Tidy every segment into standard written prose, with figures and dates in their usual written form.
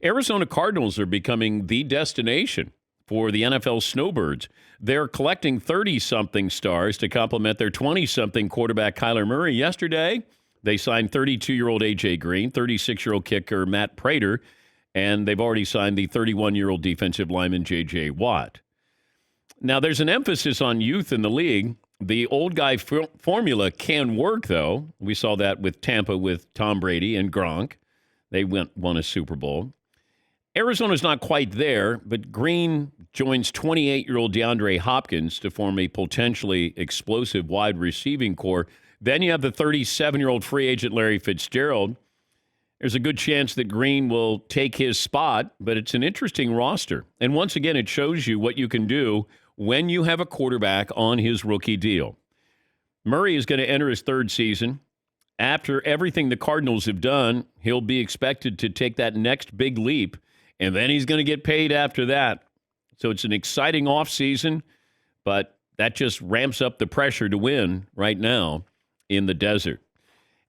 Arizona Cardinals are becoming the destination for the NFL snowbirds. They're collecting 30-something stars to complement their 20-something quarterback Kyler Murray. Yesterday, they signed 32-year-old A.J. Green, 36-year-old kicker Matt Prater, and they've already signed the 31-year-old defensive lineman J.J. Watt. Now, there's an emphasis on youth in the league. The old guy formula can work, though. We saw that with Tampa with Tom Brady and Gronk. They won a Super Bowl. Arizona's not quite there, but Green joins 28-year-old DeAndre Hopkins to form a potentially explosive wide receiving core. Then you have the 37-year-old free agent Larry Fitzgerald. There's a good chance that Green will take his spot, but it's an interesting roster. And once again, it shows you what you can do when you have a quarterback on his rookie deal. Murray is going to enter his third season. After everything the Cardinals have done, he'll be expected to take that next big leap, and then he's going to get paid after that. So it's an exciting offseason, but that just ramps up the pressure to win right now in the desert.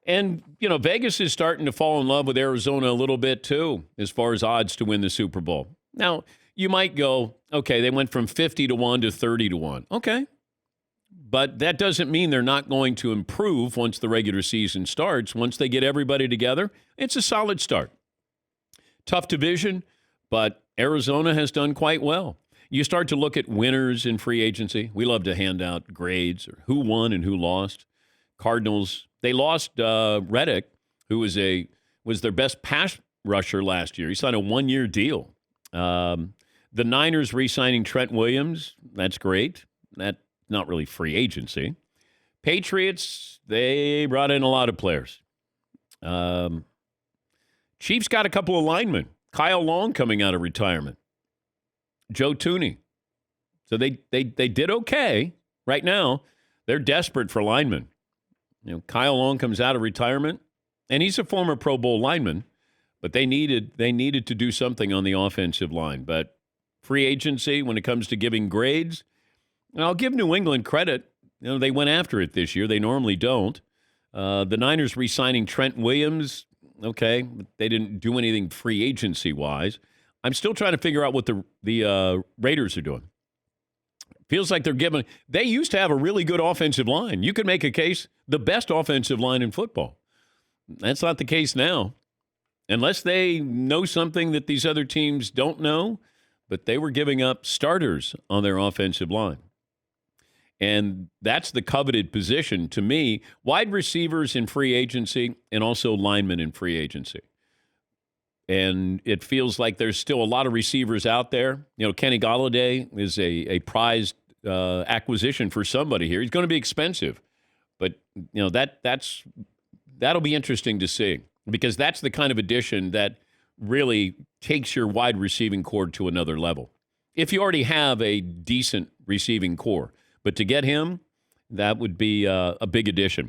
And, Vegas is starting to fall in love with Arizona a little bit, too, as far as odds to win the Super Bowl. Now, you might go, okay, they went from 50-1 to 30-1. Okay. But that doesn't mean they're not going to improve once the regular season starts. Once they get everybody together, it's a solid start. Tough division, but Arizona has done quite well. You start to look at winners in free agency. We love to hand out grades or who won and who lost. Cardinals, they lost Reddick, who was their best pass rusher last year. He signed a one-year deal. The Niners re-signing Trent Williams, that's great. That's not really free agency. Patriots, they brought in a lot of players. Chiefs got a couple of linemen. Kyle Long coming out of retirement. Joe Tooney. So they did okay. Right now, they're desperate for linemen. Kyle Long comes out of retirement, and he's a former Pro Bowl lineman, but they needed to do something on the offensive line. But free agency, when it comes to giving grades, and I'll give New England credit. They went after it this year. They normally don't. The Niners re-signing Trent Williams, okay, but they didn't do anything free agency-wise. I'm still trying to figure out what the Raiders are doing. Feels like they used to have a really good offensive line. You could make a case the best offensive line in football. That's not the case now. Unless they know something that these other teams don't know, but they were giving up starters on their offensive line. And that's the coveted position to me. Wide receivers in free agency and also linemen in free agency. And it feels like there's still a lot of receivers out there. Kenny Golladay is a prized acquisition for somebody here. He's going to be expensive. But, that'll be interesting to see because that's the kind of addition that really takes your wide receiving core to another level. If you already have a decent receiving core. But to get him, that would be a big addition.